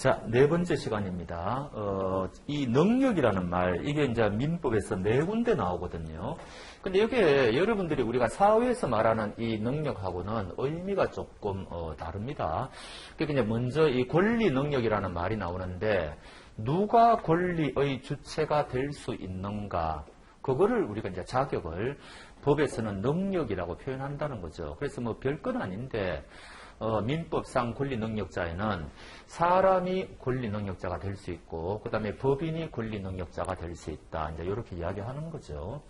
자, 네 번째 시간입니다. 이 능력이라는 말, 이게 이제 민법에서 네 군데 나오거든요. 근데 여기에 여러분들이 우리가 사회에서 말하는 이 능력하고는 의미가 조금 다릅니다. 그러니까 이제 먼저 이 권리 능력이라는 말이 나오는데, 누가 권리의 주체가 될 수 있는가? 그거를 우리가 이제 자격을 법에서는 능력이라고 표현한다는 거죠. 그래서 뭐 별건 아닌데, 민법상 권리능력자에는 사람이 권리능력자가 될 수 있고, 그 다음에 법인이 권리능력자가 될 수 있다. 이제 이렇게 이야기하는 거죠.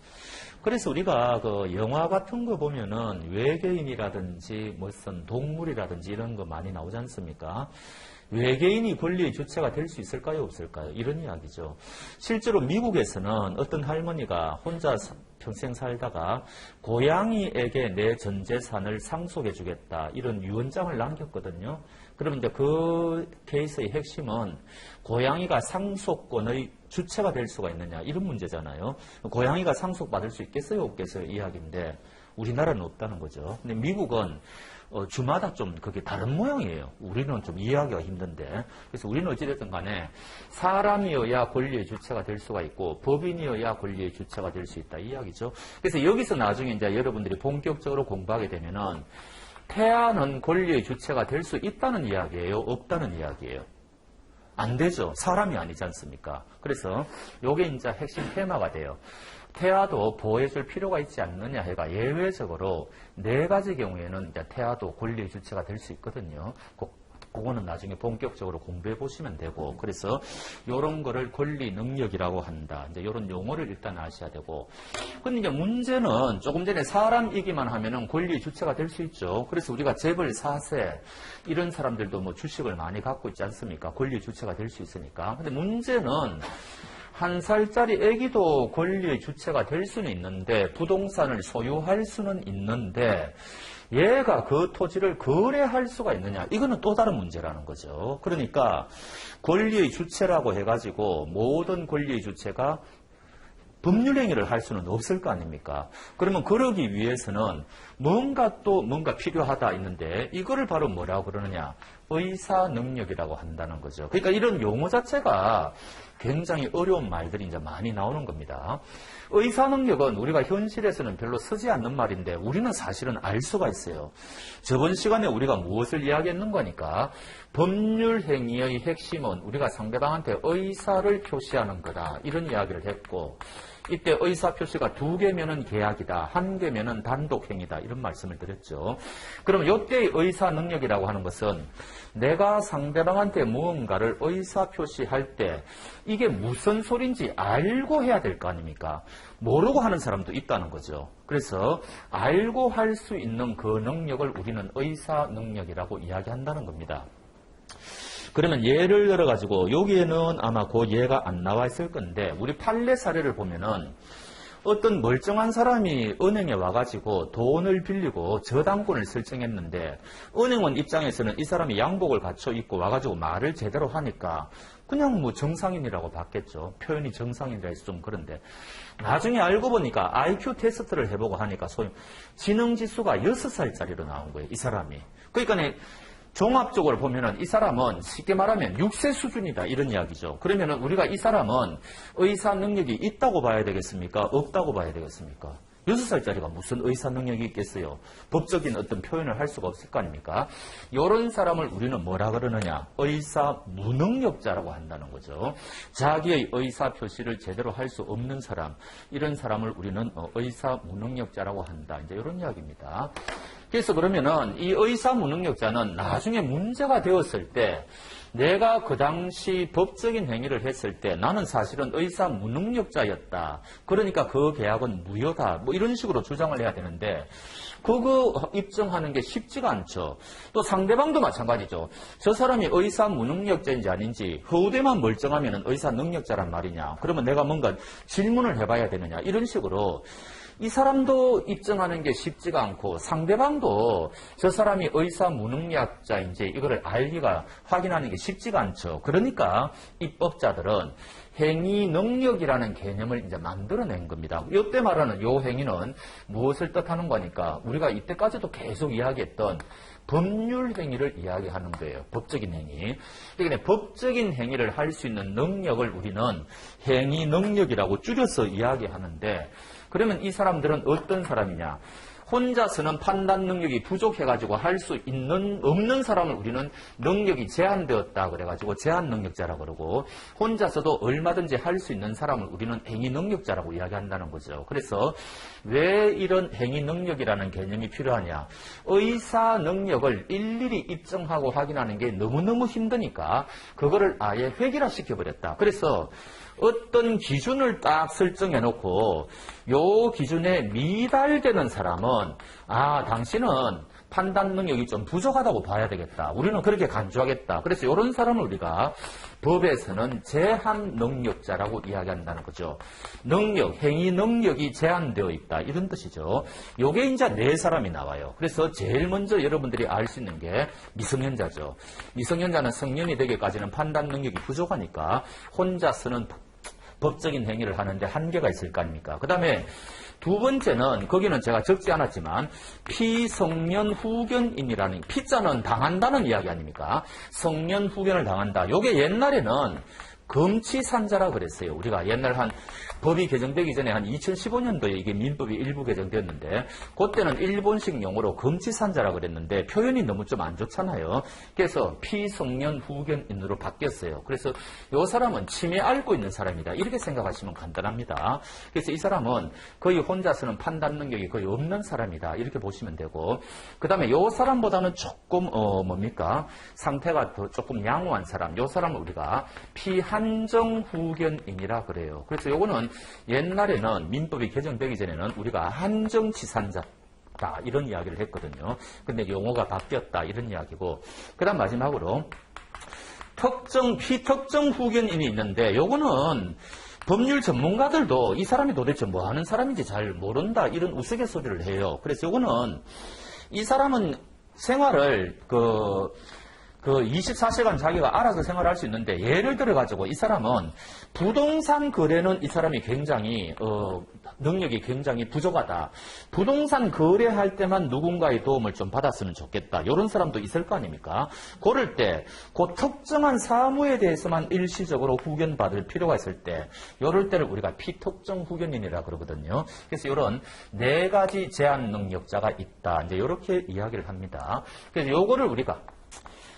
그래서 우리가 그 영화 같은 거 보면은 외계인이라든지 무슨 동물이라든지 이런 거 많이 나오지 않습니까? 외계인이 권리의 주체가 될 수 있을까요? 없을까요? 이런 이야기죠. 실제로 미국에서는 어떤 할머니가 혼자 평생 살다가 고양이에게 내 전 재산을 상속해 주겠다. 이런 유언장을 남겼거든요. 그러면 이제 그 케이스의 핵심은 고양이가 상속권의 주체가 될 수가 있느냐. 이런 문제잖아요. 고양이가 상속받을 수 있겠어요? 없겠어요? 이야기인데 우리나라는 없다는 거죠. 근데 미국은 주마다 좀 그게 다른 모양이에요. 우리는 좀 이해하기가 힘든데. 그래서 우리는 어찌됐든 간에 사람이어야 권리의 주체가 될 수가 있고 법인이어야 권리의 주체가 될 수 있다. 이 이야기죠. 그래서 여기서 나중에 이제 여러분들이 본격적으로 공부하게 되면은 태아는 권리의 주체가 될 수 있다는 이야기예요? 없다는 이야기예요? 안 되죠. 사람이 아니지 않습니까? 그래서 요게 이제 핵심 테마가 돼요. 태아도 보호해줄 필요가 있지 않느냐 해가 예외적으로 네 가지 경우에는 이제 태아도 권리의 주체가 될 수 있거든요. 그거는 나중에 본격적으로 공부해 보시면 되고, 그래서 이런 거를 권리 능력이라고 한다. 이제 이런 용어를 일단 아셔야 되고, 근데 이제 문제는 조금 전에 사람이기만 하면은 권리의 주체가 될 수 있죠. 그래서 우리가 재벌 4세 이런 사람들도 뭐 주식을 많이 갖고 있지 않습니까? 권리의 주체가 될 수 있으니까. 근데 문제는 1살짜리 아기도 권리의 주체가 될 수는 있는데, 부동산을 소유할 수는 있는데, 얘가 그 토지를 거래할 수가 있느냐? 이거는 또 다른 문제라는 거죠. 그러니까 권리의 주체라고 해가지고 모든 권리의 주체가 법률행위를 할 수는 없을 거 아닙니까? 그러면 그러기 위해서는 뭔가 필요하다 있는데, 이거를 바로 뭐라고 그러느냐? 의사 능력이라고 한다는 거죠. 그러니까 이런 용어 자체가 굉장히 어려운 말들이 이제 많이 나오는 겁니다. 의사 능력은 우리가 현실에서는 별로 쓰지 않는 말인데 우리는 사실은 알 수가 있어요. 저번 시간에 우리가 무엇을 이야기했는 거니까 법률 행위의 핵심은 우리가 상대방한테 의사를 표시하는 거다. 이런 이야기를 했고, 이때 의사 표시가 2개면은 계약이다, 1개면은 단독 행위다, 이런 말씀을 드렸죠. 그럼 이때의 의사 능력이라고 하는 것은 내가 상대방한테 무언가를 의사 표시할 때 이게 무슨 소린지 알고 해야 될 거 아닙니까? 모르고 하는 사람도 있다는 거죠. 그래서 알고 할 수 있는 그 능력을 우리는 의사 능력이라고 이야기한다는 겁니다. 그러면 예를 들어가지고 여기에는 아마 그 예가 안 나와 있을 건데, 우리 판례 사례를 보면은 어떤 멀쩡한 사람이 은행에 와가지고 돈을 빌리고 저당권을 설정했는데, 은행원 입장에서는 이 사람이 양복을 갖춰 입고 와가지고 말을 제대로 하니까 그냥 뭐 정상인이라고 봤겠죠. 표현이 정상인이라 해서 좀 그런데, 나중에 알고 보니까 IQ 테스트를 해보고 하니까 소위 지능지수가 6살짜리로 나온 거예요, 이 사람이. 그러니까 종합적으로 보면은 이 사람은 쉽게 말하면 6세 수준이다, 이런 이야기죠. 그러면은 우리가 이 사람은 의사 능력이 있다고 봐야 되겠습니까? 없다고 봐야 되겠습니까? 6살짜리가 무슨 의사 능력이 있겠어요? 법적인 어떤 표현을 할 수가 없을 거 아닙니까? 이런 사람을 우리는 뭐라 그러느냐? 의사 무능력자라고 한다는 거죠. 자기의 의사 표시를 제대로 할 수 없는 사람, 이런 사람을 우리는 의사 무능력자라고 한다. 이제 이런 이야기입니다. 그래서 그러면은 이 의사 무능력자는 나중에 문제가 되었을 때, 내가 그 당시 법적인 행위를 했을 때 나는 사실은 의사 무능력자였다. 그러니까 그 계약은 무효다. 뭐 이런 식으로 주장을 해야 되는데, 그거 입증하는 게 쉽지가 않죠. 또 상대방도 마찬가지죠. 저 사람이 의사 무능력자인지 아닌지 허우대만 멀쩡하면 의사 능력자란 말이냐. 그러면 내가 뭔가 질문을 해봐야 되느냐. 이런 식으로 이 사람도 입증하는 게 쉽지가 않고, 상대방도 저 사람이 의사 무능력자인지 이거를 알기가, 확인하는 게 쉽지가 않죠. 그러니까 입법자들은 행위 능력이라는 개념을 이제 만들어낸 겁니다. 이때 말하는 요 행위는 무엇을 뜻하는 거니까, 우리가 이때까지도 계속 이야기했던 법률 행위를 이야기하는 거예요. 법적인 행위. 그러니까 법적인 행위를 할 수 있는 능력을 우리는 행위 능력이라고 줄여서 이야기하는데, 그러면 이 사람들은 어떤 사람이냐? 혼자서는 판단 능력이 부족해가지고 할 수 없는 사람을 우리는 능력이 제한되었다 그래가지고 제한 능력자라고 그러고, 혼자서도 얼마든지 할 수 있는 사람을 우리는 행위 능력자라고 이야기한다는 거죠. 그래서 왜 이런 행위 능력이라는 개념이 필요하냐? 의사 능력을 일일이 입증하고 확인하는 게 너무너무 힘드니까 그거를 아예 획일화시켜버렸다. 그래서 어떤 기준을 딱 설정해 놓고 요 기준에 미달되는 사람은 당신은 판단 능력이 좀 부족하다고 봐야 되겠다. 우리는 그렇게 간주하겠다. 그래서 이런 사람을 우리가 법에서는 제한 능력자라고 이야기한다는 거죠. 능력, 행위 능력이 제한되어 있다. 이런 뜻이죠. 요게 이제 네 사람이 나와요. 그래서 제일 먼저 여러분들이 알 수 있는 게 미성년자죠. 미성년자는 성년이 되기까지는 판단 능력이 부족하니까 혼자서는 법적인 행위를 하는데 한계가 있을 거 아닙니까? 그 다음에 두 번째는, 거기는 제가 적지 않았지만 피성년 후견인이라는, 피자는 당한다는 이야기 아닙니까? 성년 후견을 당한다. 요게 옛날에는 금치산자라 그랬어요. 우리가 옛날 법이 개정되기 전에 한 2015년도에 이게 민법이 일부 개정되었는데, 그때는 일본식 용어로 금치산자라 그랬는데 표현이 너무 좀 안 좋잖아요. 그래서 피성년 후견인으로 바뀌었어요. 그래서 이 사람은 치매 앓고 있는 사람이다. 이렇게 생각하시면 간단합니다. 그래서 이 사람은 거의 혼자서는 판단 능력이 거의 없는 사람이다. 이렇게 보시면 되고, 그 다음에 이 사람보다는 조금 상태가 더 조금 양호한 사람, 이 사람을 우리가 피한정 후견인이라 그래요. 그래서 요거는 옛날에는 민법이 개정되기 전에는 우리가 한정치산자다 이런 이야기를 했거든요. 근데 용어가 바뀌었다 이런 이야기고, 그 다음 마지막으로 피특정 후견인이 있는데, 요거는 법률 전문가들도 이 사람이 도대체 뭐 하는 사람인지 잘 모른다 이런 우스갯소리를 해요. 그래서 요거는 이 사람은 생활을 24시간 자기가 알아서 생활할 수 있는데, 예를 들어가지고 이 사람은 부동산 거래는 이 사람이 굉장히 능력이 굉장히 부족하다. 부동산 거래할 때만 누군가의 도움을 좀 받았으면 좋겠다. 이런 사람도 있을 거 아닙니까? 그럴 때 그 특정한 사무에 대해서만 일시적으로 후견받을 필요가 있을 때, 이럴 때를 우리가 피특정 후견인이라 그러거든요. 그래서 이런 네 가지 제한 능력자가 있다. 이제 이렇게 이야기를 합니다. 그래서 요거를 우리가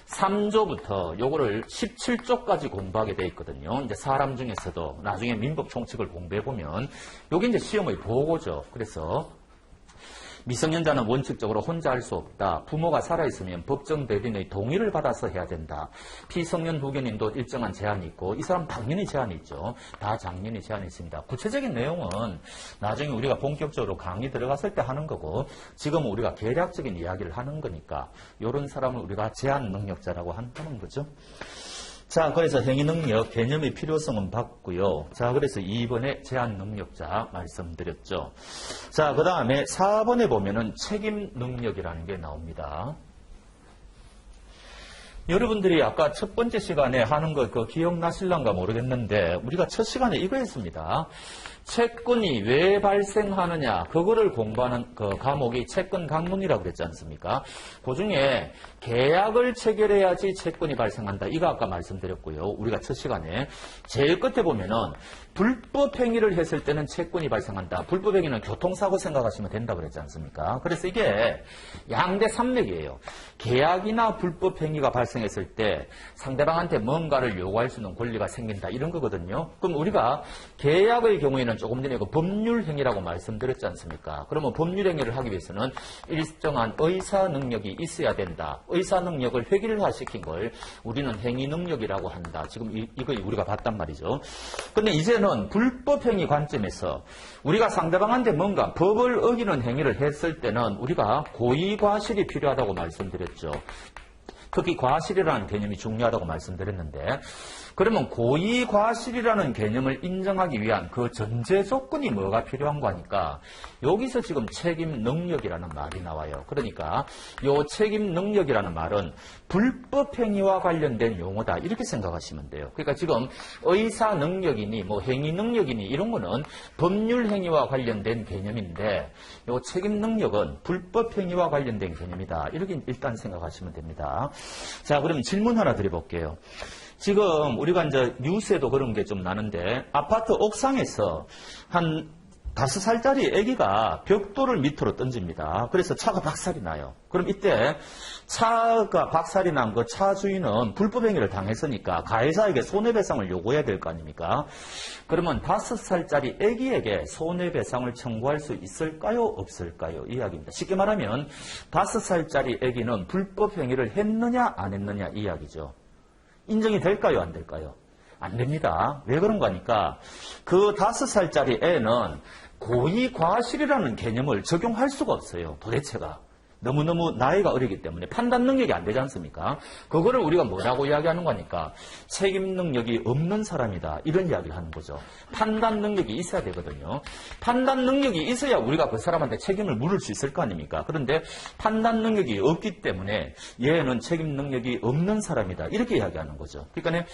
3조부터 요거를 17조까지 공부하게 돼 있거든요. 이제 사람 중에서도 나중에 민법 총칙을 공부해보면 요게 이제 시험의 보고죠. 그래서 미성년자는 원칙적으로 혼자 할 수 없다. 부모가 살아있으면 법정 대리인의 동의를 받아서 해야 된다. 피성년 후견인도 일정한 제한이 있고, 이 사람 당연히 제한이 있죠. 다 당연히 제한이 있습니다. 구체적인 내용은 나중에 우리가 본격적으로 강의 들어갔을 때 하는 거고, 지금 우리가 개략적인 이야기를 하는 거니까 이런 사람을 우리가 제한 능력자라고 한다는 거죠. 자, 그래서 행위능력 개념의 필요성은 봤고요. 자, 그래서 2번에 제한능력자 말씀드렸죠. 자, 그 다음에 4번에 보면은 책임능력이라는 게 나옵니다. 여러분들이 아까 첫 번째 시간에 하는 거 기억나실란가 모르겠는데, 우리가 첫 시간에 이거 했습니다. 채권이 왜 발생하느냐, 그거를 공부하는 그 과목이 채권 강론이라고 그랬지 않습니까? 그 중에 계약을 체결해야지 채권이 발생한다. 이거 아까 말씀드렸고요. 우리가 첫 시간에 제일 끝에 보면은 불법 행위를 했을 때는 채권이 발생한다. 불법 행위는 교통사고 생각하시면 된다고 그랬지 않습니까? 그래서 이게 양대 산맥이에요. 계약이나 불법 행위가 발생했을 때 상대방한테 뭔가를 요구할 수 있는 권리가 생긴다. 이런 거거든요. 그럼 우리가 계약의 경우에는 조금 전에 그 법률 행위라고 말씀드렸지 않습니까? 그러면 법률 행위를 하기 위해서는 일정한 의사 능력이 있어야 된다. 의사 능력을 획일화시킨 걸 우리는 행위 능력이라고 한다. 지금 이거 우리가 봤단 말이죠. 근데 이제는 불법 행위 관점에서 우리가 상대방한테 뭔가 법을 어기는 행위를 했을 때는 우리가 고의 과실이 필요하다고 말씀드렸죠. 특히 과실이라는 개념이 중요하다고 말씀드렸는데 그러면 고의 과실이라는 개념을 인정하기 위한 그 전제 조건이 뭐가 필요한 거니까 여기서 지금 책임 능력이라는 말이 나와요. 그러니까 이 책임 능력이라는 말은 불법 행위와 관련된 용어다 이렇게 생각하시면 돼요. 그러니까 지금 의사 능력이니 뭐 행위 능력이니 이런 거는 법률 행위와 관련된 개념인데 이 책임 능력은 불법 행위와 관련된 개념이다. 이렇게 일단 생각하시면 됩니다. 자, 그럼 질문 하나 드려볼게요. 지금 우리가 이제 뉴스에도 그런 게 좀 나는데 아파트 옥상에서 한 5살짜리 아기가 벽돌을 밑으로 던집니다. 그래서 차가 박살이 나요. 그럼 이때 차가 박살이 난 그 차 주인은 불법 행위를 당했으니까 가해자에게 손해배상을 요구해야 될 거 아닙니까? 그러면 5살짜리 아기에게 손해배상을 청구할 수 있을까요? 없을까요? 이야기입니다. 쉽게 말하면 5살짜리 아기는 불법 행위를 했느냐 안 했느냐 이야기죠. 인정이 될까요? 안 될까요? 안 됩니다. 왜 그런가 하니까 그 5살짜리 애는 고의 과실이라는 개념을 적용할 수가 없어요. 도대체가. 너무너무 나이가 어리기 때문에 판단 능력이 안 되지 않습니까? 그거를 우리가 뭐라고 이야기하는 거니까 책임 능력이 없는 사람이다. 이런 이야기를 하는 거죠. 판단 능력이 있어야 되거든요. 판단 능력이 있어야 우리가 그 사람한테 책임을 물을 수 있을 거 아닙니까? 그런데 판단 능력이 없기 때문에 얘는 책임 능력이 없는 사람이다. 이렇게 이야기하는 거죠. 그러니까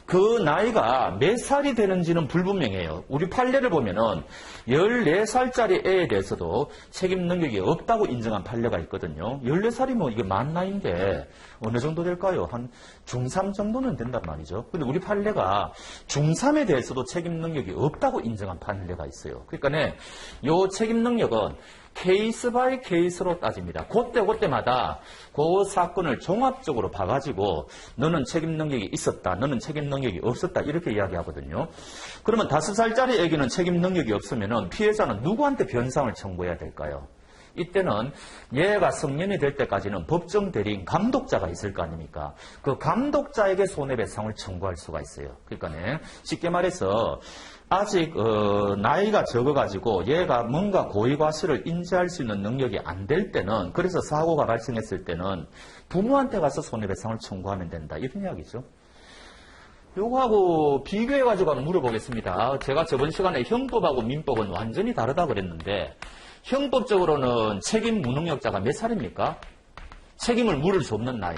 그 나이가 몇 살이 되는지는 불분명해요. 우리 판례를 보면은 14살짜리 애에 대해서도 책임 능력이 없다고 인정한 판례가 있거든요. 14살이면 이게 만 나이인데 어느 정도 될까요? 한 중3 정도는 된단 말이죠. 근데 우리 판례가 중3에 대해서도 책임 능력이 없다고 인정한 판례가 있어요. 그러니까 요 책임 능력은 케이스 바이 케이스로 따집니다. 그때마다 그 사건을 종합적으로 봐가지고 너는 책임 능력이 있었다, 너는 책임 능력이 없었다 이렇게 이야기하거든요. 그러면 5살짜리 애기는 책임 능력이 없으면 피해자는 누구한테 변상을 청구해야 될까요? 이때는 얘가 성년이 될 때까지는 법정 대리인 감독자가 있을 거 아닙니까? 그 감독자에게 손해배상을 청구할 수가 있어요. 그러니까 쉽게 말해서 아직 나이가 적어가지고 얘가 뭔가 고의과실을 인지할 수 있는 능력이 안 될 때는 그래서 사고가 발생했을 때는 부모한테 가서 손해배상을 청구하면 된다. 이런 이야기죠. 요거하고 비교해가지고 한번 물어보겠습니다. 제가 저번 시간에 형법하고 민법은 완전히 다르다 그랬는데 형법적으로는 책임 무능력자가 몇 살입니까? 책임을 물을 수 없는 나이.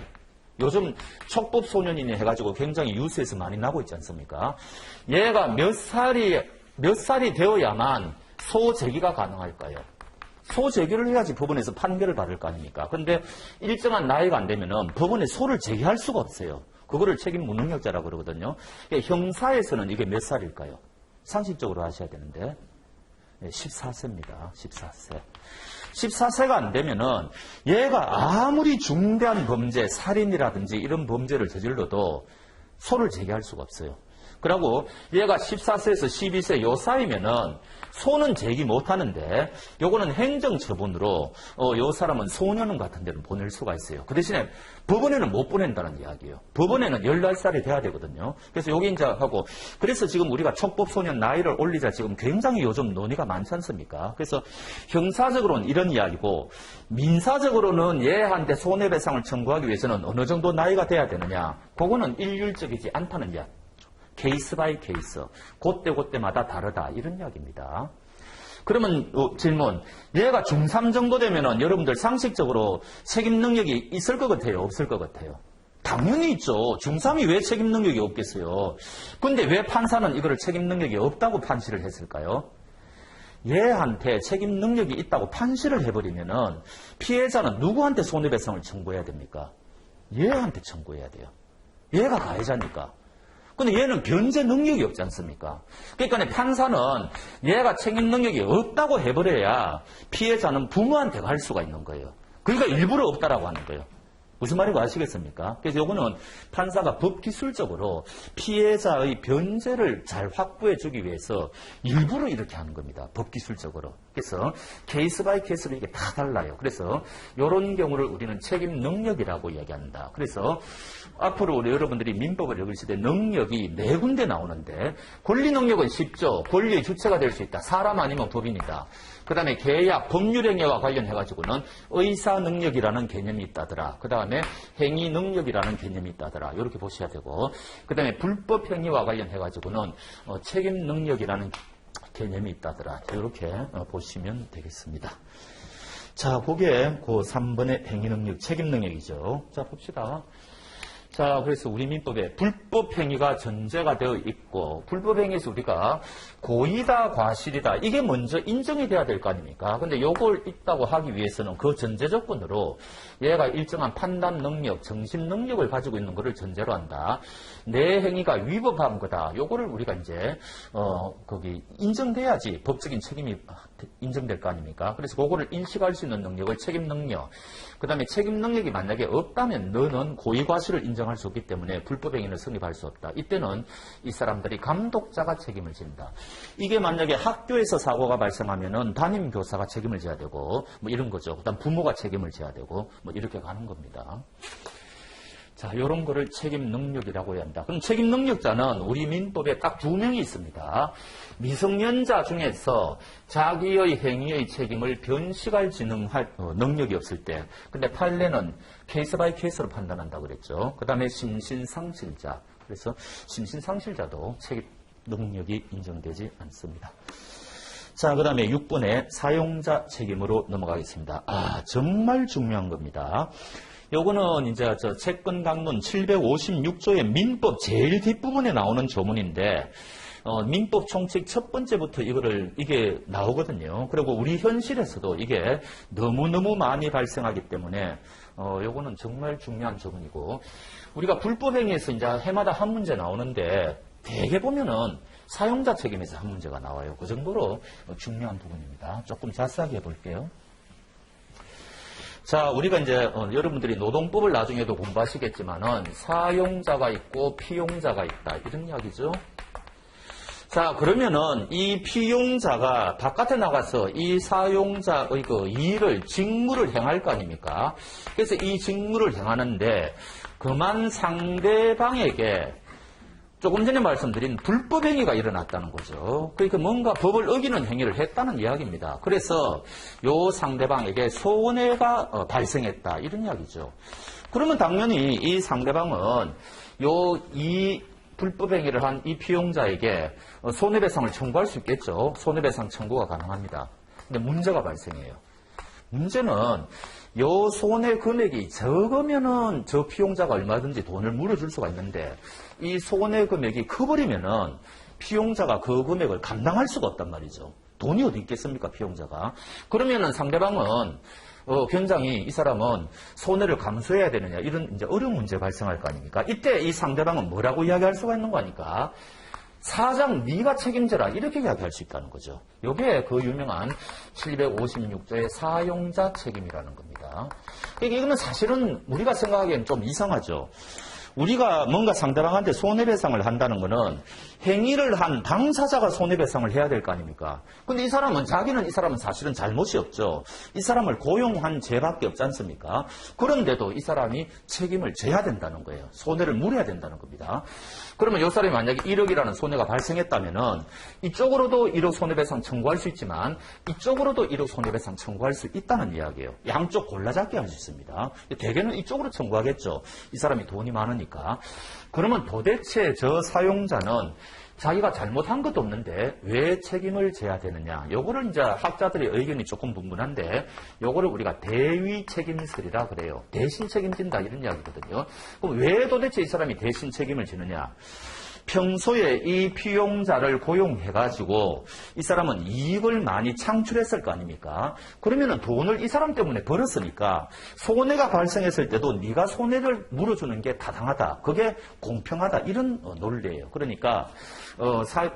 요즘 촉법 소년이니 해가지고 굉장히 뉴스에서 많이 나고 있지 않습니까? 얘가 몇 살이 되어야만 소제기가 가능할까요? 소제기를 해야지 법원에서 판결을 받을 거 아닙니까? 그런데 일정한 나이가 안 되면은 법원에 소를 제기할 수가 없어요. 그거를 책임 무능력자라고 그러거든요. 형사에서는 이게 몇 살일까요? 상식적으로 하셔야 되는데. 14세입니다. 14세. 14세가 안 되면은 얘가 아무리 중대한 범죄, 살인이라든지 이런 범죄를 저질러도 소를 제기할 수가 없어요. 그리고 얘가 14세에서 12세 요 사이면은 소는 제기 못 하는데 요거는 행정처분으로 요 사람은 소년원 같은 데는 보낼 수가 있어요. 그 대신에 법원에는 못 보낸다는 이야기예요. 법원에는 14살이 돼야 되거든요. 그래서 여기 이제 하고 그래서 지금 우리가 촉법소년 나이를 올리자 지금 굉장히 요즘 논의가 많지 않습니까? 그래서 형사적으로는 이런 이야기고 민사적으로는 얘한테 손해배상을 청구하기 위해서는 어느 정도 나이가 돼야 되느냐? 그거는 일률적이지 않다는 이야기. 케이스 바이 케이스. 그때마다 다르다. 이런 이야기입니다. 그러면 질문. 얘가 중3 정도 되면은 여러분들 상식적으로 책임 능력이 있을 것 같아요? 없을 것 같아요? 당연히 있죠. 중3이 왜 책임 능력이 없겠어요? 근데 왜 판사는 이거를 책임 능력이 없다고 판시를 했을까요? 얘한테 책임 능력이 있다고 판시를 해버리면은 피해자는 누구한테 손해배상을 청구해야 됩니까? 얘한테 청구해야 돼요. 얘가 가해자니까. 근데 얘는 변제 능력이 없지 않습니까? 그러니까 판사는 얘가 책임 능력이 없다고 해버려야 피해자는 부모한테 갈 수가 있는 거예요. 그러니까 일부러 없다라고 하는 거예요. 무슨 말인지 아시겠습니까? 그래서 이거는 판사가 법기술적으로 피해자의 변제를 잘 확보해 주기 위해서 일부러 이렇게 하는 겁니다. 법기술적으로. 그래서 케이스 바이 케이스로 이게 다 달라요. 그래서 이런 경우를 우리는 책임 능력이라고 이야기한다. 그래서 앞으로 우리 여러분들이 민법을 읽으실 때 능력이 네 군데 나오는데 권리 능력은 쉽죠. 권리의 주체가 될 수 있다. 사람 아니면 법인이다. 그 다음에 계약, 법률행위와 관련해가지고는 의사 능력이라는 개념이 있다더라. 그 다음에 다음에 행위 능력이라는 개념이 있다더라. 이렇게 보셔야 되고, 그 다음에 불법 행위와 관련해가지고는 책임 능력이라는 개념이 있다더라. 이렇게 보시면 되겠습니다. 자, 그게 그 3번의 행위 능력, 책임 능력이죠. 자, 봅시다. 자, 그래서 우리 민법에 불법 행위가 전제가 되어 있고, 불법 행위에서 우리가 고의다, 과실이다, 이게 먼저 인정이 돼야 될 거 아닙니까? 근데 요걸 있다고 하기 위해서는 그 전제 조건으로 얘가 일정한 판단 능력, 정신 능력을 가지고 있는 것을 전제로 한다. 내 행위가 위법한 거다. 요거를 우리가 이제, 거기 인정돼야지 법적인 책임이 인정될 거 아닙니까? 그래서 그거를 인식할 수 있는 능력을 책임 능력, 그 다음에 책임 능력이 만약에 없다면 너는 고의 과실을 인정할 수 없기 때문에 불법 행위는 성립할 수 없다. 이때는 이 사람들이 감독자가 책임을 진다. 이게 만약에 학교에서 사고가 발생하면은 담임 교사가 책임을 져야 되고 뭐 이런 거죠. 그다음 부모가 책임을 져야 되고 뭐 이렇게 가는 겁니다. 자, 이런 거를 책임 능력이라고 해야 한다. 그럼 책임 능력자는 우리 민법에 딱 2명이 있습니다. 미성년자 중에서 자기의 행위의 책임을 변식할 능력이 없을 때. 근데 판례는 케이스 바이 케이스로 판단한다고 그랬죠. 그 다음에 심신상실자. 그래서 심신상실자도 책임 능력이 인정되지 않습니다. 자, 그 다음에 6번에 사용자 책임으로 넘어가겠습니다. 정말 중요한 겁니다. 요거는 이제 채권 강론 756조의 민법 제일 뒷부분에 나오는 조문인데, 민법 총칙 첫 번째부터 이게 나오거든요. 그리고 우리 현실에서도 이게 너무너무 많이 발생하기 때문에, 요거는 정말 중요한 조문이고, 우리가 불법행위에서 이제 해마다 한 문제 나오는데, 대개 보면은 사용자 책임에서 한 문제가 나와요. 그 정도로 중요한 부분입니다. 조금 자세하게 해볼게요. 자, 우리가 이제 여러분들이 노동법을 나중에도 공부하시겠지만은 사용자가 있고 피용자가 있다. 이런 이야기죠. 자, 그러면은 이 피용자가 바깥에 나가서 이 사용자의 그 일을, 직무를 행할 거 아닙니까? 그래서 이 직무를 행하는데 그만 상대방에게 조금 전에 말씀드린 불법 행위가 일어났다는 거죠. 그러니까 뭔가 법을 어기는 행위를 했다는 이야기입니다. 그래서 요 상대방에게 손해가 발생했다. 이런 이야기죠. 그러면 당연히 이 상대방은 이 불법 행위를 한 이 피용자에게 손해배상을 청구할 수 있겠죠. 손해배상 청구가 가능합니다. 근데 문제가 발생해요. 문제는 요 손해 금액이 적으면은 저 피용자가 얼마든지 돈을 물어줄 수가 있는데 이 손해 금액이 커버리면은 피용자가 그 금액을 감당할 수가 없단 말이죠. 돈이 어디 있겠습니까, 피용자가. 그러면은 상대방은 굉장히 이 사람은 손해를 감수해야 되느냐 이런 이제 어려운 문제 발생할 거 아닙니까? 이때 이 상대방은 뭐라고 이야기할 수가 있는 거 아닙니까? 사장 네가 책임져라 이렇게 이야기할 수 있다는 거죠. 이게 그 유명한 756조의 사용자 책임이라는 겁니다. 그러니까 이거는 사실은 우리가 생각하기엔 좀 이상하죠. 우리가 뭔가 상대방한테 손해배상을 한다는 거는 행위를 한 당사자가 손해배상을 해야 될 거 아닙니까? 근데 이 사람은 이 사람은 사실은 잘못이 없죠. 이 사람을 고용한 죄밖에 없지 않습니까? 그런데도 이 사람이 책임을 져야 된다는 거예요. 손해를 물어야 된다는 겁니다. 그러면 이 사람이 만약에 1억이라는 손해가 발생했다면은 이쪽으로도 1억 손해배상 청구할 수 있지만 이쪽으로도 1억 손해배상 청구할 수 있다는 이야기예요. 양쪽 골라잡기 할 수 있습니다. 대개는 이쪽으로 청구하겠죠. 이 사람이 돈이 많으니까. 그러면 도대체 저 사용자는 자기가 잘못한 것도 없는데 왜 책임을 져야 되느냐. 요거를 이제 학자들의 의견이 조금 분분한데 요거를 우리가 대위 책임설이라 그래요. 대신 책임진다 이런 이야기거든요. 그럼 왜 도대체 이 사람이 대신 책임을 지느냐. 평소에 이 피용자를 고용해가지고 이 사람은 이익을 많이 창출했을 거 아닙니까? 그러면은 돈을 이 사람 때문에 벌었으니까 손해가 발생했을 때도 네가 손해를 물어주는 게 타당하다. 그게 공평하다. 이런 논리예요. 그러니까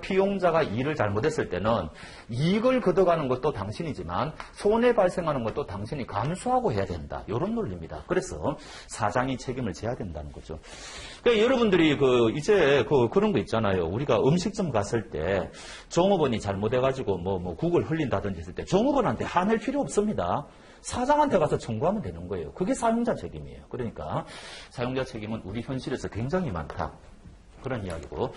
피용자가 일을 잘못했을 때는 이익을 걷어가는 것도 당신이지만 손해 발생하는 것도 당신이 감수하고 해야 된다. 이런 논리입니다. 그래서 사장이 책임을 져야 된다는 거죠. 그러니까 여러분들이 이제 그런 거 있잖아요. 우리가 음식점 갔을 때 종업원이 잘못해가지고 국을 흘린다든지 했을 때 종업원한테 화낼 필요 없습니다. 사장한테 가서 청구하면 되는 거예요. 그게 사용자 책임이에요. 그러니까 사용자 책임은 우리 현실에서 굉장히 많다. 그런 이야기고.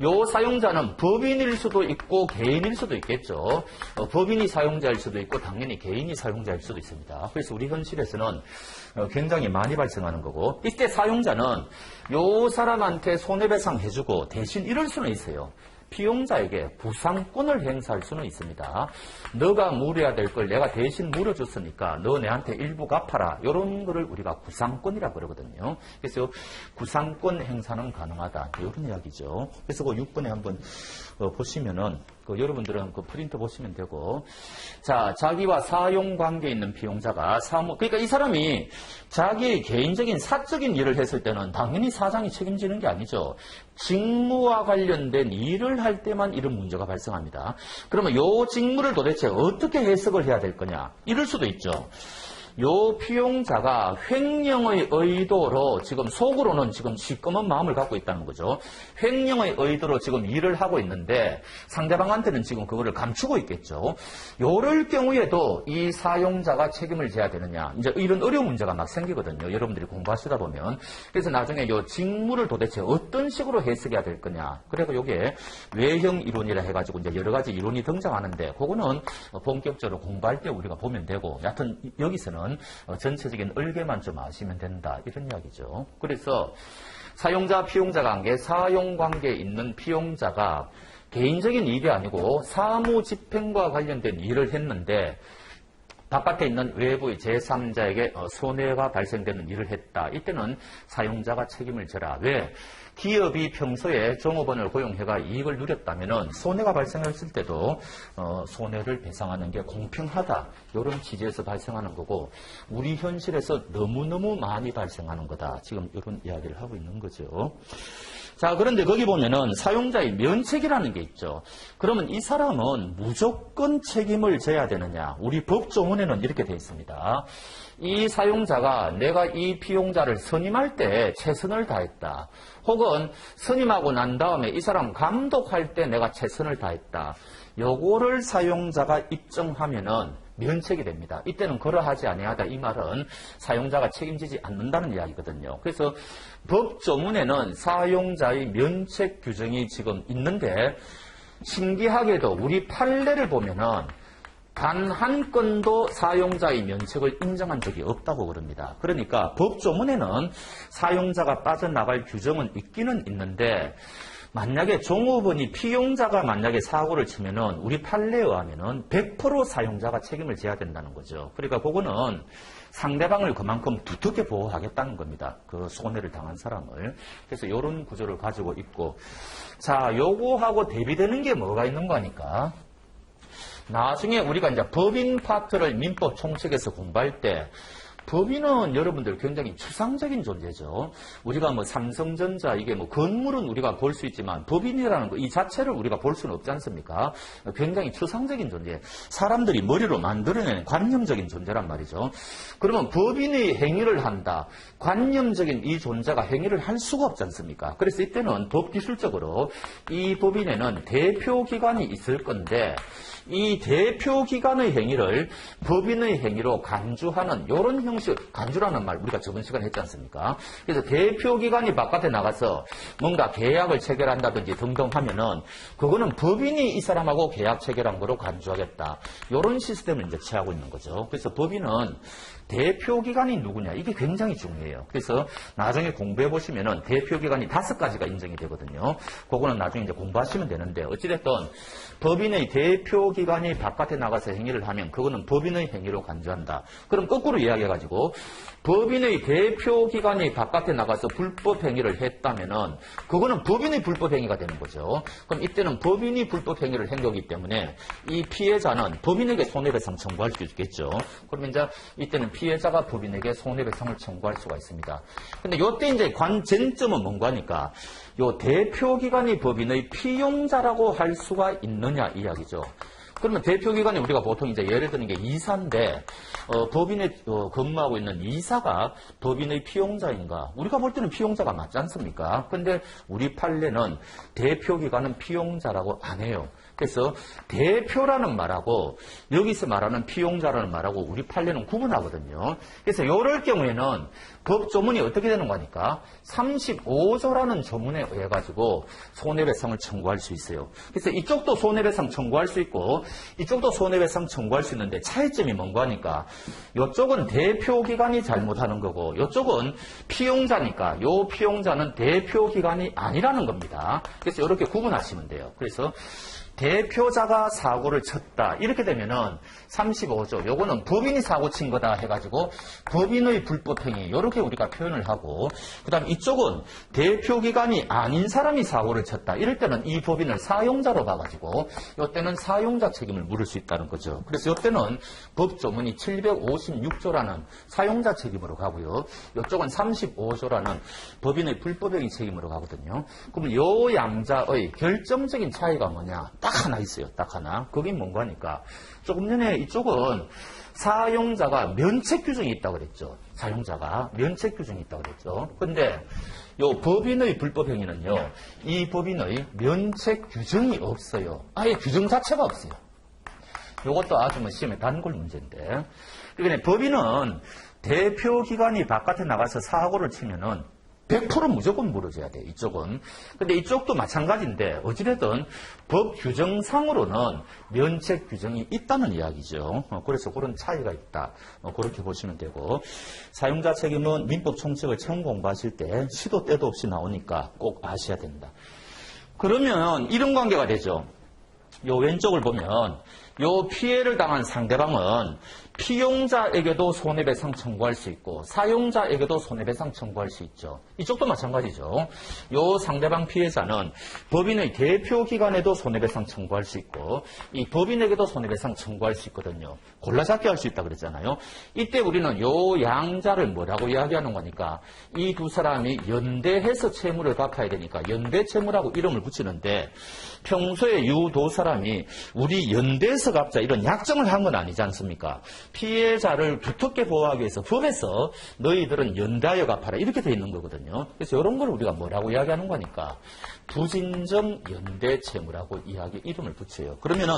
요 사용자는 법인일 수도 있고 개인일 수도 있겠죠. 법인이 사용자일 수도 있고 당연히 개인이 사용자일 수도 있습니다. 그래서 우리 현실에서는 굉장히 많이 발생하는 거고, 이때 사용자는 요 사람한테 손해배상 해주고 대신 이럴 수는 있어요. 피용자에게 구상권을 행사할 수는 있습니다. 너가 물어야 될 걸 내가 대신 물어줬으니까 너 내한테 일부 갚아라. 이런 거를 우리가 구상권이라고 그러거든요. 그래서 구상권 행사는 가능하다. 이런 이야기죠. 그래서 그 6번에 한번 보시면은 여러분들은 그 프린트 보시면 되고, 자, 자기와 사용 관계에 있는 피용자가 그러니까 이 사람이 자기의 개인적인 사적인 일을 했을 때는 당연히 사장이 책임지는 게 아니죠. 직무와 관련된 일을 할 때만 이런 문제가 발생합니다. 그러면 요 직무를 도대체 어떻게 해석을 해야 될 거냐? 이럴 수도 있죠. 요 피용자가 횡령의 의도로 지금 속으로는 지금 시꺼먼 마음을 갖고 있다는 거죠. 횡령의 의도로 지금 일을 하고 있는데 상대방한테는 지금 그거를 감추고 있겠죠. 요럴 경우에도 이 사용자가 책임을 져야 되느냐. 이제 이런 어려운 문제가 막 생기거든요. 여러분들이 공부하시다 보면. 그래서 나중에 요 직무를 도대체 어떤 식으로 해석해야 될 거냐. 그리고 요게 외형 이론이라 해가지고 이제 여러 가지 이론이 등장하는데 그거는 본격적으로 공부할 때 우리가 보면 되고, 여하튼 여기서는 전체적인 얼개만 좀 아시면 된다. 이런 이야기죠. 그래서 사용자, 피용자 관계, 사용 관계에 있는 피용자가 개인적인 일이 아니고 사무 집행과 관련된 일을 했는데 바깥에 있는 외부의 제3자에게 손해가 발생되는 일을 했다. 이때는 사용자가 책임을 져라. 왜? 기업이 평소에 종업원을 고용해가 이익을 누렸다면 손해가 발생했을 때도 손해를 배상하는 게 공평하다. 이런 취지에서 발생하는 거고, 우리 현실에서 너무너무 많이 발생하는 거다. 지금 이런 이야기를 하고 있는 거죠. 자, 그런데 거기 보면은 사용자의 면책이라는 게 있죠. 그러면 이 사람은 무조건 책임을 져야 되느냐? 우리 법조문에는 이렇게 되어 있습니다. 이 사용자가 내가 이 피용자를 선임할 때 최선을 다했다. 혹은 선임하고 난 다음에 이 사람 감독할 때 내가 최선을 다했다. 요거를 사용자가 입증하면은 면책이 됩니다. 이때는 그러하지 아니하다. 이 말은 사용자가 책임지지 않는다는 이야기거든요. 그래서 법조문에는 사용자의 면책 규정이 지금 있는데, 신기하게도 우리 판례를 보면은 단 한 건도 사용자의 면책을 인정한 적이 없다고 그럽니다. 그러니까 법조문에는 사용자가 빠져나갈 규정은 있기는 있는데, 만약에 종업원이 피용자가 만약에 사고를 치면은 우리 판례에 의하면은 100% 사용자가 책임을 져야 된다는 거죠. 그러니까 그거는 상대방을 그만큼 두텁게 보호하겠다는 겁니다. 그 손해를 당한 사람을. 그래서 이런 구조를 가지고 있고, 자, 요거하고 대비되는 게 뭐가 있는 거니까. 나중에 우리가 이제 법인 파트를 민법 총칙에서 공부할 때, 법인은 여러분들 굉장히 추상적인 존재죠. 우리가 뭐 삼성전자 이게 뭐 건물은 우리가 볼 수 있지만 법인이라는 거 이 자체를 우리가 볼 수는 없지 않습니까? 굉장히 추상적인 존재. 사람들이 머리로 만들어낸 관념적인 존재란 말이죠. 그러면 법인의 행위를 한다. 관념적인 이 존재가 행위를 할 수가 없지 않습니까? 그래서 이때는 법기술적으로 이 법인에는 대표기관이 있을 건데, 이 대표기관의 행위를 법인의 행위로 간주하는 이런 형식, 간주라는 말 우리가 저번 시간에 했지 않습니까? 그래서 대표기관이 바깥에 나가서 뭔가 계약을 체결한다든지 등등 하면은 그거는 법인이 이 사람하고 계약 체결한 거로 간주하겠다. 이런 시스템을 이제 취하고 있는 거죠. 그래서 법인은 대표기관이 누구냐? 이게 굉장히 중요해요. 그래서 나중에 공부해 보시면은 대표기관이 5가지가 인정이 되거든요. 그거는 나중에 이제 공부하시면 되는데, 어찌됐든 법인의 대표기관이 바깥에 나가서 행위를 하면 그거는 법인의 행위로 간주한다. 그럼 거꾸로 이야기해가지고 법인의 대표기관이 바깥에 나가서 불법 행위를 했다면은 그거는 법인의 불법 행위가 되는 거죠. 그럼 이때는 법인이 불법 행위를 한 거기 때문에 이 피해자는 법인에게 손해배상 청구할 수 있겠죠. 그러면 이제 이때는 피해자가 법인에게 손해배상을 청구할 수가 있습니다. 근데 이때 이제 관전점은 뭔가 하니까 요 대표기관이 법인의 피용자라고 할 수가 있느냐 이야기죠. 그러면 대표기관이 우리가 보통 이제 예를 드는 게 이사인데, 법인에 근무하고 있는 이사가 법인의 피용자인가? 우리가 볼 때는 피용자가 맞지 않습니까? 근데 우리 판례는 대표기관은 피용자라고 안 해요. 그래서 대표라는 말하고 여기서 말하는 피용자라는 말하고 우리 판례는 구분하거든요. 그래서 이럴 경우에는 법 조문이 어떻게 되는 거니까 35조라는 조문에 의해 가지고 손해배상을 청구할 수 있어요. 그래서 이쪽도 손해배상 청구할 수 있고 이쪽도 손해배상 청구할 수 있는데 차이점이 뭔가 하니까 이쪽은 대표기관이 잘못하는 거고 이쪽은 피용자니까 이 피용자는 대표기관이 아니라는 겁니다. 그래서 이렇게 구분하시면 돼요. 그래서 대표자가 사고를 쳤다. 이렇게 되면은 35조. 요거는 법인이 사고 친 거다 해가지고 법인의 불법행위. 요렇게 우리가 표현을 하고 그 다음 이쪽은 대표기관이 아닌 사람이 사고를 쳤다. 이럴 때는 이 법인을 사용자로 봐가지고 요때는 사용자 책임을 물을 수 있다는 거죠. 그래서 요때는 법조문이 756조라는 사용자 책임으로 가고요. 요쪽은 35조라는 법인의 불법행위 책임으로 가거든요. 그러면 요 양자의 결정적인 차이가 뭐냐? 딱 하나 있어요. 딱 하나. 그게 뭔가 하니까 조금 전에 이쪽은 사용자가 면책 규정이 있다고 그랬죠. 사용자가 면책 규정이 있다고 그랬죠. 근데 요 법인의 불법 행위는요. 이 법인의 면책 규정이 없어요. 아예 규정 자체가 없어요. 요것도 아주 뭐 시험에 단골 문제인데. 그러니까 법인은 대표기관이 바깥에 나가서 사고를 치면은 100% 무조건 물어줘야 돼, 이쪽은. 근데 이쪽도 마찬가지인데, 어찌됐든 법 규정상으로는 면책 규정이 있다는 이야기죠. 그래서 그런 차이가 있다. 그렇게 보시면 되고. 사용자 책임은 민법 총칙을 처음 공부하실 때 시도 때도 없이 나오니까 꼭 아셔야 된다. 그러면 이런 관계가 되죠. 요 왼쪽을 보면, 요 피해를 당한 상대방은 피용자에게도 손해배상 청구할 수 있고 사용자에게도 손해배상 청구할 수 있죠. 이쪽도 마찬가지죠. 요 상대방 피해자는 법인의 대표기관에도 손해배상 청구할 수 있고 이 법인에게도 손해배상 청구할 수 있거든요. 골라잡기 할 수 있다 그랬잖아요. 이때 우리는 요 양자를 뭐라고 이야기하는 거니까 이 두 사람이 연대해서 채무를 갚아야 되니까 연대채무라고 이름을 붙이는데 평소에 이 두 사람이 우리 연대해서 갚자 이런 약정을 한 건 아니지 않습니까? 피해자를 두텁게 보호하기 위해서 법에서 너희들은 연대하여 갚아라 이렇게 돼 있는 거거든요. 그래서 이런 걸 우리가 뭐라고 이야기하는 거니까 부진정 연대채무라고 이름을 붙여요. 그러면은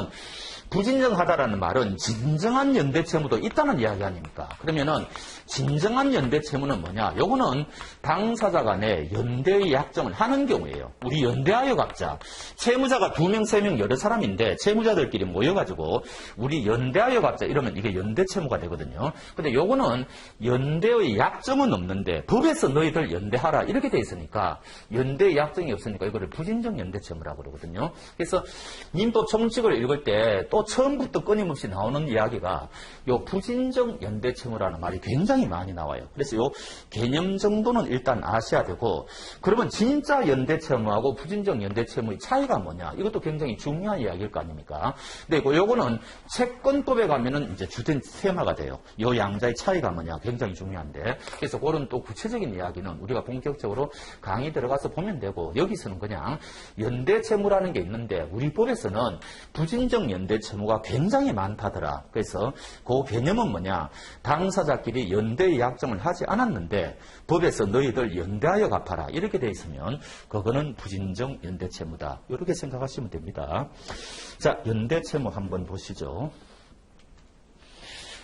부진정하다라는 말은 진정한 연대채무도 있다는 이야기 아닙니까? 그러면은 진정한 연대채무는 뭐냐? 요거는 당사자 간에 연대의 약정을 하는 경우예요. 우리 연대하여 갚자. 채무자가 2명, 3명 여러 사람인데 채무자들끼리 모여가지고 우리 연대하여 갚자 이러면 이게 연대채무가 되거든요. 근데 요거는 연대의 약정은 없는데 법에서 너희들 연대하라 이렇게 돼 있으니까 연대의 약정이 없으니까 이거를 부진정 연대채무라고 그러거든요. 그래서 민법 총칙을 읽을 때 또 처음부터 끊임없이 나오는 이야기가 요 부진정 연대채무라는 말이 굉장히 많이 나와요. 그래서 요 개념 정도는 일단 아셔야 되고 그러면 진짜 연대채무하고 부진정 연대채무의 차이가 뭐냐? 이것도 굉장히 중요한 이야기일 거 아닙니까? 근데 요거는 채권법에 가면은 이제 주된 테마가 돼요. 요 양자의 차이가 뭐냐? 굉장히 중요한데. 그래서 그런 또 구체적인 이야기는 우리가 본격적으로 강의 들어가서 보면 되고 여기서는 그냥 연대채무라는 게 있는데 우리 법에서는 부진정 연대채무가 굉장히 많다더라. 그래서 그 개념은 뭐냐? 당사자끼리 연대의 약정을 하지 않았는데 법에서 너희들 연대하여 갚아라. 이렇게 돼 있으면 그거는 부진정 연대채무다. 이렇게 생각하시면 됩니다. 자, 연대채무 한번 보시죠.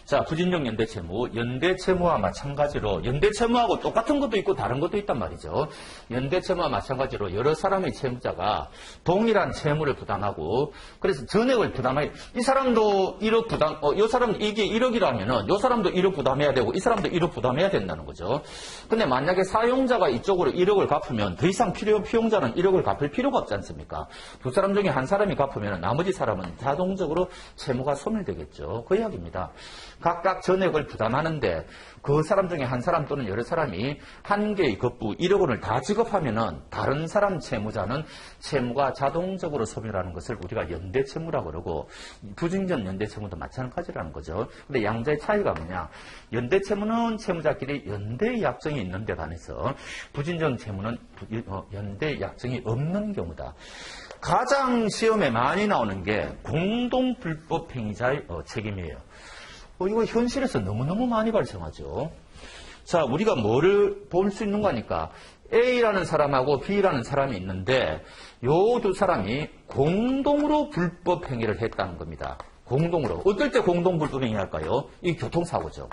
자, 부진정 연대채무, 연대채무와 마찬가지로 연대채무하고 똑같은 것도 있고 다른 것도 있단 말이죠. 연대채무와 마찬가지로 여러 사람의 채무자가 동일한 채무를 부담하고 그래서 전액을 부담해야 이 사람도 1억 부담, 이 사람 이게 1억이라면은 이 사람도 1억 부담해야 되고 이 사람도 1억 부담해야 된다는 거죠. 근데 만약에 사용자가 이쪽으로 1억을 갚으면 더 이상 피용자는 1억을 갚을 필요가 없지 않습니까? 두 사람 중에 한 사람이 갚으면 나머지 사람은 자동적으로 채무가 소멸되겠죠. 그 이야기입니다. 각각 전액을 부담하는데 그 사람 중에 한 사람 또는 여러 사람이 한 개의 급부 1억 원을 다 지급하면은 다른 사람 채무자는 채무가 자동적으로 소멸하는 것을 우리가 연대채무라고 그러고 부진정 연대채무도 마찬가지라는 거죠. 근데 양자의 차이가 뭐냐? 연대채무는 채무자끼리 연대의 약정이 있는 데 반해서 부진정 채무는 연대의 약정이 없는 경우다. 가장 시험에 많이 나오는 게 공동불법행위자의 책임이에요. 이거 현실에서 너무너무 많이 발생하죠. 자, 우리가 뭐를 볼 수 있는 거니까 A라는 사람하고 B라는 사람이 있는데 요 두 사람이 공동으로 불법행위를 했다는 겁니다. 공동으로. 어떨 때 공동불법행위 할까요? 이 교통사고죠.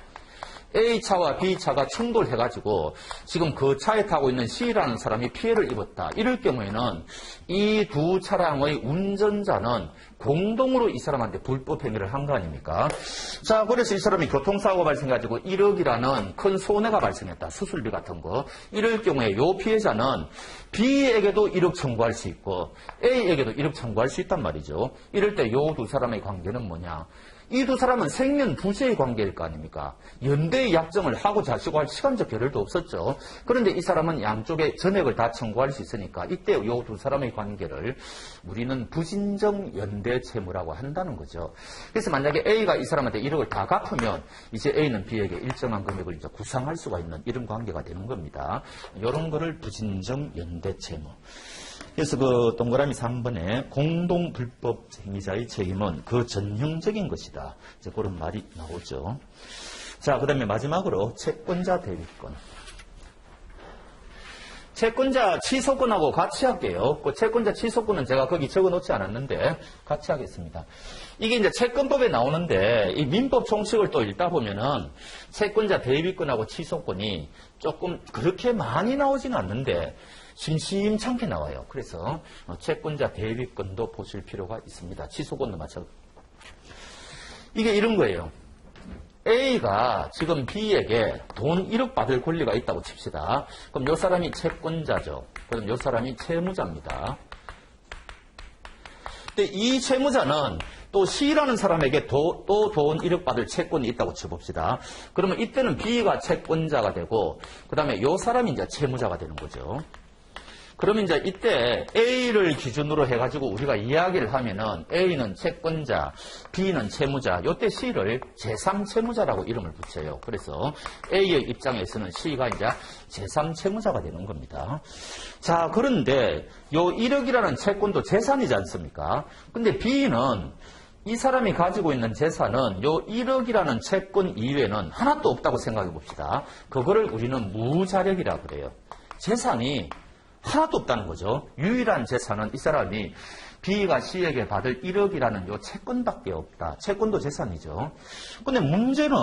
A차와 B차가 충돌해가지고 지금 그 차에 타고 있는 C라는 사람이 피해를 입었다. 이럴 경우에는 이 두 차량의 운전자는 공동으로 이 사람한테 불법 행위를 한 거 아닙니까? 자, 그래서 이 사람이 교통사고가 발생해가지고 1억이라는 큰 손해가 발생했다. 수술비 같은 거. 이럴 경우에 요 피해자는 B에게도 1억 청구할 수 있고 A에게도 1억 청구할 수 있단 말이죠. 이럴 때 요 두 사람의 관계는 뭐냐? 이 두 사람은 생면 부재의 관계일 거 아닙니까? 연대의 약정을 하고 자시고 할 시간적 결혈도 없었죠. 그런데 이 사람은 양쪽에 전액을 다 청구할 수 있으니까 이때 이 두 사람의 관계를 우리는 부진정 연대 채무라고 한다는 거죠. 그래서 만약에 A가 이 사람한테 1억을 다 갚으면 이제 A는 B에게 일정한 금액을 이제 구상할 수가 있는 이런 관계가 되는 겁니다. 이런 거를 부진정 연대 채무. 그래서 그 동그라미 3번에 공동 불법 행위자의 책임은 그 전형적인 것이다. 이제 그런 말이 나오죠. 자, 그 다음에 마지막으로 채권자 대위권. 채권자 취소권하고 같이 할게요. 그 채권자 취소권은 제가 거기 적어 놓지 않았는데 같이 하겠습니다. 이게 이제 채권법에 나오는데 이 민법 총칙을 또 읽다 보면은 채권자 대위권하고 취소권이 조금 그렇게 많이 나오지는 않는데 심심찮게 나와요. 그래서 채권자 대위권도 보실 필요가 있습니다. 취소권도 마찬가지. 이게 이런 거예요. A가 지금 B에게 돈 1억 받을 권리가 있다고 칩시다. 그럼 이 사람이 채권자죠. 그럼 이 사람이 채무자입니다. 근데 이 채무자는 또 C라는 사람에게 또 돈 1억 받을 채권이 있다고 쳐봅시다. 그러면 이때는 B가 채권자가 되고 그 다음에 이 사람이 이제 채무자가 되는 거죠. 그러면 이제 이때 A를 기준으로 해가지고 우리가 이야기를 하면은 A는 채권자, B는 채무자, 이때 C를 제3채무자라고 이름을 붙여요. 그래서 A의 입장에서는 C가 이제 제3채무자가 되는 겁니다. 자, 그런데 요 1억이라는 채권도 재산이지 않습니까? 근데 B는 이 사람이 가지고 있는 재산은 요 1억이라는 채권 이외에는 하나도 없다고 생각해 봅시다. 그거를 우리는 무자력이라고 그래요. 재산이 하나도 없다는 거죠. 유일한 재산은 이 사람이 B가 C에게 받을 1억이라는 요 채권밖에 없다. 채권도 재산이죠. 근데 문제는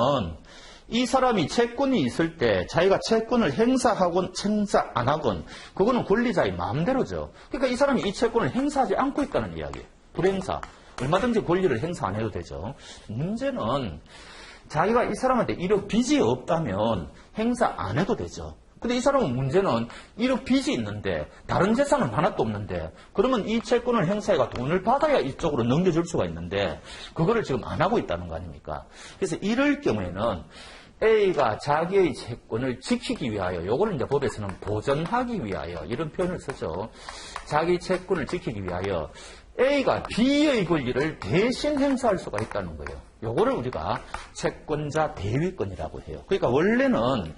이 사람이 채권이 있을 때 자기가 채권을 행사하건 행사 안 하건 그거는 권리자의 마음대로죠. 그러니까 이 사람이 이 채권을 행사하지 않고 있다는 이야기예요. 불행사. 얼마든지 권리를 행사 안 해도 되죠. 문제는 자기가 이 사람한테 1억 빚이 없다면 행사 안 해도 되죠. 근데 이 사람은 문제는 1억 빚이 있는데 다른 재산은 하나도 없는데 그러면 이 채권을 행사해가 돈을 받아야 이쪽으로 넘겨줄 수가 있는데 그거를 지금 안 하고 있다는 거 아닙니까? 그래서 이럴 경우에는 A가 자기의 채권을 지키기 위하여 요거를 이제 법에서는 보전하기 위하여 이런 표현을 쓰죠. 자기 채권을 지키기 위하여 A가 B의 권리를 대신 행사할 수가 있다는 거예요. 요거를 우리가 채권자 대위권이라고 해요. 그러니까 원래는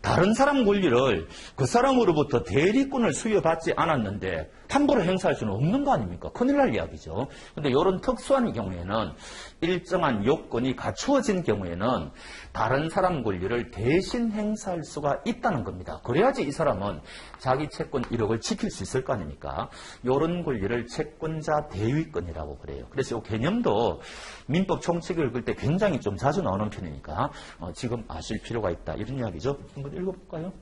다른 사람 권리를 그 사람으로부터 대리권을 수여받지 않았는데 함부로 행사할 수는 없는 거 아닙니까? 큰일 날 이야기죠. 근데 이런 특수한 경우에는 일정한 요건이 갖추어진 경우에는 다른 사람 권리를 대신 행사할 수가 있다는 겁니다. 그래야지 이 사람은 자기 채권 1억을 지킬 수 있을 거 아닙니까? 이런 권리를 채권자 대위권이라고 그래요. 그래서 이 개념도 민법 총칙을 읽을 때 굉장히 좀 자주 나오는 편이니까 지금 아실 필요가 있다. 이런 이야기죠. 한번 읽어볼까요?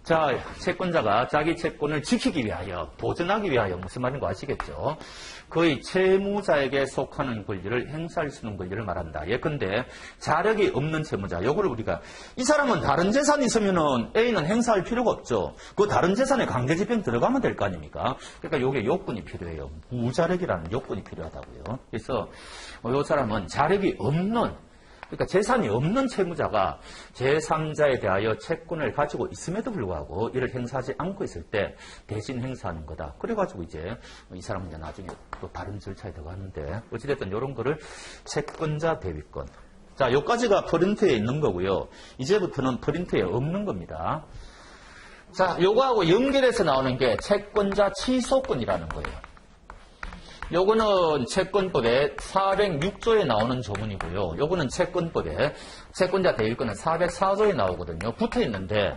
자, 채권자가 자기 채권을 지키기 위하여, 보전하기 위하여 무슨 말인 거 아시겠죠? 그의 채무자에게 속하는 권리를 행사할 수 있는 권리를 말한다. 예컨대 자력이 없는 채무자, 요거를 우리가 이 사람은 다른 재산이 있으면은 A는 행사할 필요가 없죠. 그 다른 재산에 강제집행 들어가면 될 거 아닙니까? 그러니까 요게 요건이 필요해요. 무자력이라는 요건이 필요하다고요. 그래서 요 사람은 자력이 없는, 그러니까 재산이 없는 채무자가 제3자에 대하여 채권을 가지고 있음에도 불구하고 이를 행사하지 않고 있을 때 대신 행사하는 거다. 그래가지고 이제 이 사람은 이제 나중에 또 다른 절차에 들어가는데 어찌됐든 이런 거를 채권자 대위권. 자, 여기까지가 프린트에 있는 거고요. 이제부터는 프린트에 없는 겁니다. 자, 요거하고 연결해서 나오는 게 채권자 취소권이라는 거예요. 요거는 채권법에 406조에 나오는 조문이고요. 요거는 채권법에 채권자 대위권은 404조에 나오거든요. 붙어 있는데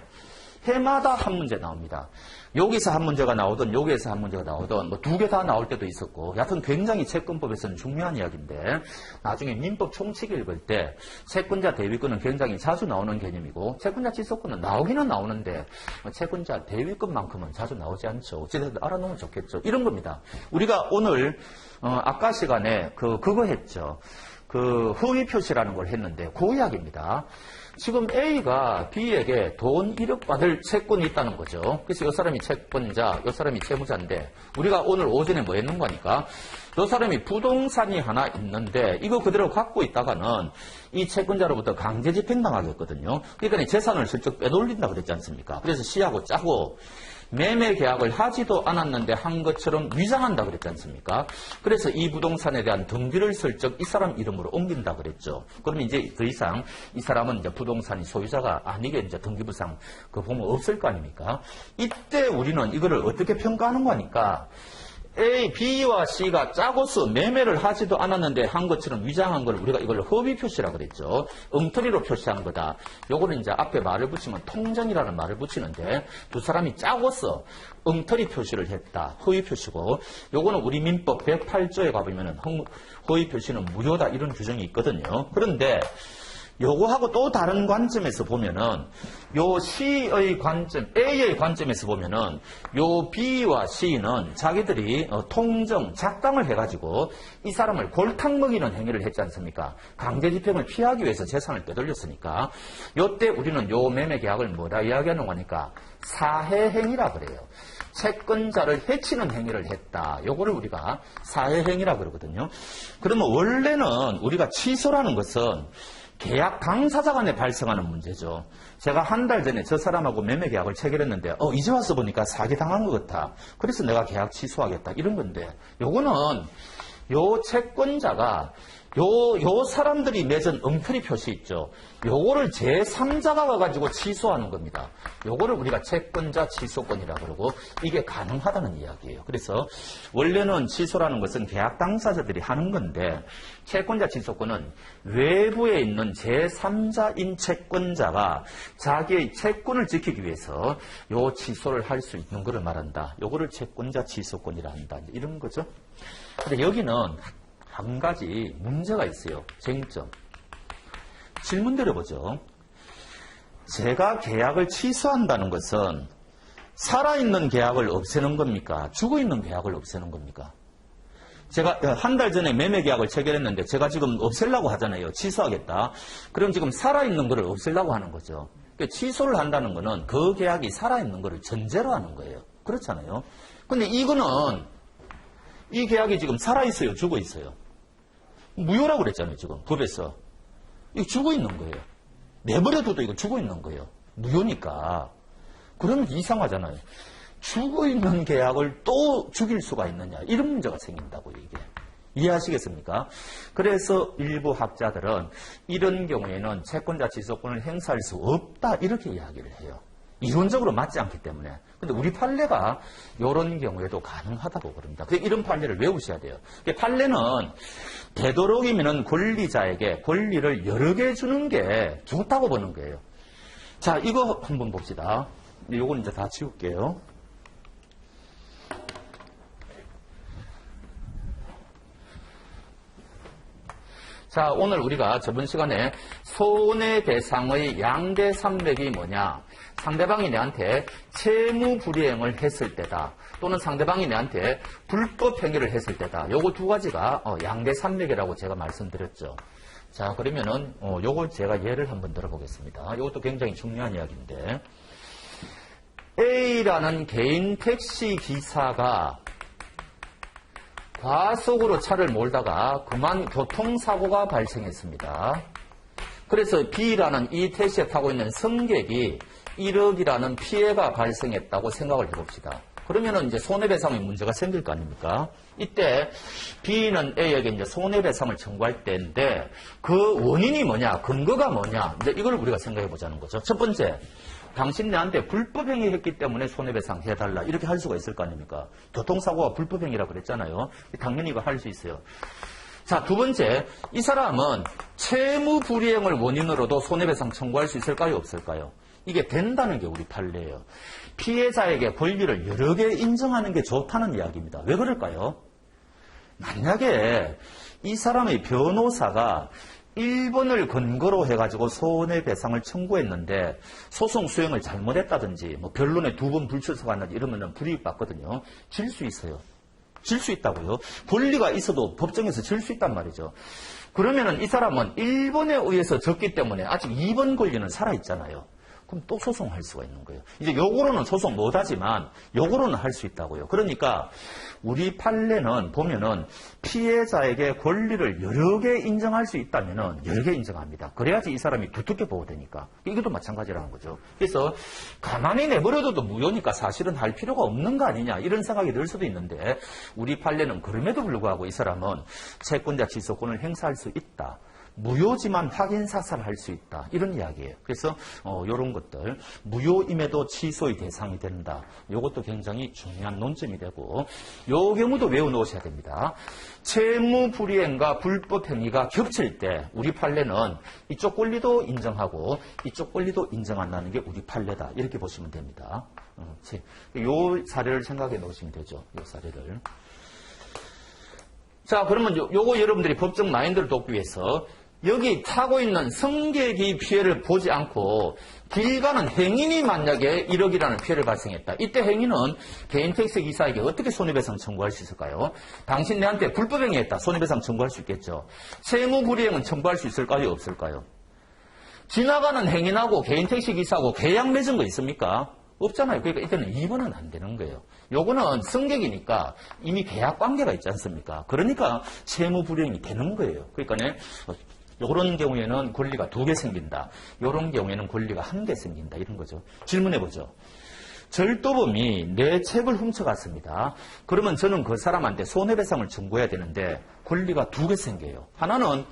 해마다 한 문제 나옵니다. 여기서 한 문제가 나오든 여기에서 한 문제가 나오든 뭐 두 개 다 나올 때도 있었고 여하튼 굉장히 채권법에서는 중요한 이야기인데 나중에 민법 총칙 읽을 때 채권자 대위권은 굉장히 자주 나오는 개념이고 채권자 취소권은 나오기는 나오는데 채권자 대위권만큼은 자주 나오지 않죠. 어찌됐든 알아놓으면 좋겠죠. 이런 겁니다. 우리가 오늘 아까 시간에 그거 했죠. 그 허위 표시라는 걸 했는데 그 이야기입니다. 지금 A가 B에게 돈 1억 받을 채권이 있다는 거죠. 그래서 이 사람이 채권자, 이 사람이 채무자인데 우리가 오늘 오전에 뭐 했는 거니까 이 사람이 부동산이 하나 있는데 이거 그대로 갖고 있다가는 이 채권자로부터 강제 집행당하겠거든요. 그러니까 재산을 슬쩍 빼돌린다 그랬지 않습니까? 그래서 C하고 짜고 매매 계약을 하지도 않았는데 한 것처럼 위장한다 그랬지 않습니까? 그래서 이 부동산에 대한 등기를 슬쩍 이 사람 이름으로 옮긴다 그랬죠. 그러면 이제 더 이상 이 사람은 이제 부동산이 소유자가 아니게 이제 등기부상 그 보면 없을 거 아닙니까? 이때 우리는 이거를 어떻게 평가하는 거니까 A, B와 C가 짜고서 매매를 하지도 않았는데 한 것처럼 위장한 걸 우리가 이걸 허위 표시라 그랬죠. 엉터리로 표시한 거다. 요거는 이제 앞에 말을 붙이면 통정이라는 말을 붙이는데 두 사람이 짜고서 엉터리 표시를 했다. 허위 표시고 요거는 우리 민법 108조에 가보면은 허위 표시는 무효다 이런 규정이 있거든요. 그런데 요거하고 또 다른 관점에서 보면은 요 C의 관점, A의 관점에서 보면은 요 B와 C는 자기들이 통정, 작당을 해가지고 이 사람을 골탕 먹이는 행위를 했지 않습니까? 강제 집행을 피하기 위해서 재산을 빼돌렸으니까 요때 우리는 요 매매 계약을 뭐라 이야기하는 거니까 사해행위라 그래요. 채권자를 해치는 행위를 했다. 요거를 우리가 사해행위라 그러거든요. 그러면 원래는 우리가 취소라는 것은 계약 당사자 간에 발생하는 문제죠. 제가 한 달 전에 저 사람하고 매매 계약을 체결했는데 이제 와서 보니까 사기당한 것 같아. 그래서 내가 계약 취소하겠다. 이런 건데 요거는 요 채권자가 요 사람들이 맺은 엉터리 표시 있죠. 요거를 제3자가 가가지고 취소하는 겁니다. 요거를 우리가 채권자 취소권이라 그러고 이게 가능하다는 이야기예요. 그래서 원래는 취소라는 것은 계약 당사자들이 하는 건데 채권자 취소권은 외부에 있는 제3자인 채권자가 자기의 채권을 지키기 위해서 요 취소를 할 수 있는 것을 말한다. 요거를 채권자 취소권이라 한다. 이런 거죠. 근데 여기는 한 가지 문제가 있어요. 쟁점. 질문 드려보죠. 제가 계약을 취소한다는 것은 살아있는 계약을 없애는 겁니까? 죽어있는 계약을 없애는 겁니까? 제가 한 달 전에 매매 계약을 체결했는데 제가 지금 없애려고 하잖아요. 취소하겠다. 그럼 지금 살아있는 거를 없애려고 하는 거죠. 그러니까 취소를 한다는 거는 그 계약이 살아있는 거를 전제로 하는 거예요. 그렇잖아요. 근데 이거는 이 계약이 지금 살아있어요? 죽어있어요? 무효라고 그랬잖아요, 지금. 법에서. 이거 죽어있는 거예요. 내버려둬도 이거 죽어있는 거예요. 무효니까. 그러면 이상하잖아요. 죽어있는 계약을 또 죽일 수가 있느냐. 이런 문제가 생긴다고요, 이게. 이해하시겠습니까? 그래서 일부 학자들은 이런 경우에는 채권자 취소권을 행사할 수 없다. 이렇게 이야기를 해요. 이론적으로 맞지 않기 때문에. 근데 우리 판례가 이런 경우에도 가능하다고 그럽니다. 그래서 이런 판례를 외우셔야 돼요. 판례는 되도록이면 권리자에게 권리를 여러 개 주는 게 좋다고 보는 거예요. 자, 이거 한번 봅시다. 이건 이제 다 지울게요. 자, 오늘 우리가 저번 시간에 손해배상의 양대산맥이 뭐냐. 상대방이 내한테 채무불이행을 했을 때다. 또는 상대방이 내한테 불법 행위를 했을 때다. 요거 두 가지가 양대산맥이라고 제가 말씀드렸죠. 자, 그러면은 요걸 제가 예를 한번 들어보겠습니다. 이것도 굉장히 중요한 이야기인데 A라는 개인 택시 기사가 과속으로 차를 몰다가 그만 교통사고가 발생했습니다. 그래서 B라는 이 택시에 타고 있는 승객이 1억이라는 피해가 발생했다고 생각을 해봅시다. 그러면은 이제 손해배상의 문제가 생길 거 아닙니까? 이때 B는 A에게 이제 손해배상을 청구할 때인데 그 원인이 뭐냐, 근거가 뭐냐, 이제 이걸 우리가 생각해 보자는 거죠. 첫 번째, 당신 내한테 불법행위 했기 때문에 손해배상 해달라. 이렇게 할 수가 있을 거 아닙니까? 교통사고가 불법행위라고 그랬잖아요. 당연히 이거 할 수 있어요. 자, 두 번째, 이 사람은 채무불이행을 원인으로도 손해배상 청구할 수 있을까요? 없을까요? 이게 된다는 게 우리 판례예요. 피해자에게 권리를 여러 개 인정하는 게 좋다는 이야기입니다. 왜 그럴까요? 만약에 이 사람의 변호사가 1번을 근거로 해가지고 손해배상을 청구했는데 소송 수행을 잘못했다든지 뭐 변론에 2번 불출석한다든지 이러면 불이익 받거든요. 질 수 있어요. 질 수 있다고요. 권리가 있어도 법정에서 질 수 있단 말이죠. 그러면은 이 사람은 1번에 의해서 졌기 때문에 아직 2번 권리는 살아있잖아요. 그럼 또 소송할 수가 있는 거예요. 이제 요거로는 소송 못하지만 요거로는 할 수 있다고요. 그러니까 우리 판례는 보면은 피해자에게 권리를 여러 개 인정할 수 있다면은 여러 개 인정합니다. 그래야지 이 사람이 두텁게 보호되니까. 이것도 마찬가지라는 거죠. 그래서 가만히 내버려둬도 무효니까 사실은 할 필요가 없는 거 아니냐 이런 생각이 들 수도 있는데 우리 판례는 그럼에도 불구하고 이 사람은 채권자 취소권을 행사할 수 있다. 무효지만 확인사살할 수 있다. 이런 이야기예요. 그래서 이런 것들 무효임에도 취소의 대상이 된다. 이것도 굉장히 중요한 논점이 되고 요 경우도 외워놓으셔야 됩니다. 채무불이행과 불법행위가 겹칠 때 우리 판례는 이쪽 권리도 인정하고 이쪽 권리도 인정한다는 게 우리 판례다. 이렇게 보시면 됩니다. 요 사례를 생각해 놓으시면 되죠. 요 사례를. 자, 그러면 요거 여러분들이 법적 마인드를 돕기 위해서 여기 타고 있는 승객이 피해를 보지 않고 길 가는 행인이 만약에 1억이라는 피해를 발생했다. 이때 행인은 개인 택시 기사에게 어떻게 손해배상 청구할 수 있을까요? 당신 내한테 불법행위했다. 손해배상 청구할 수 있겠죠. 채무불이행은 청구할 수 있을까요? 없을까요? 지나가는 행인하고 개인 택시 기사하고 계약 맺은 거 있습니까? 없잖아요. 그러니까 이때는 2번은 안 되는 거예요. 요거는 승객이니까 이미 계약 관계가 있지 않습니까? 그러니까 채무불이행이 되는 거예요. 그러니까 이런 경우에는 권리가 2개 생긴다. 이런 경우에는 권리가 1개 생긴다. 이런 거죠. 질문해보죠. 절도범이 내 책을 훔쳐갔습니다. 그러면 저는 그 사람한테 손해배상을 청구해야 되는데 권리가 2개 생겨요. 하나는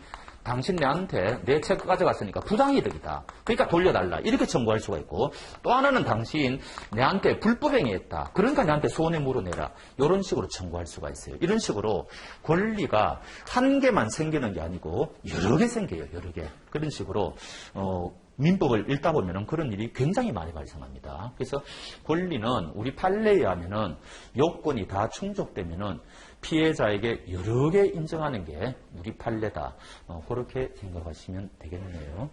당신 내한테 내 책 가져갔으니까 부당이득이다. 그러니까 돌려달라. 이렇게 청구할 수가 있고 또 하나는 당신 내한테 불법행위했다. 그러니까 내한테 손해 물어내라. 이런 식으로 청구할 수가 있어요. 이런 식으로 권리가 1개만 생기는 게 아니고 여러 개 생겨요. 여러 개. 그런 식으로 민법을 읽다 보면 그런 일이 굉장히 많이 발생합니다. 그래서 권리는 우리 판례에 의하면 요건이 다 충족되면 피해자에게 여러 개 인정하는 게 우리 판례다. 그렇게 생각하시면 되겠네요.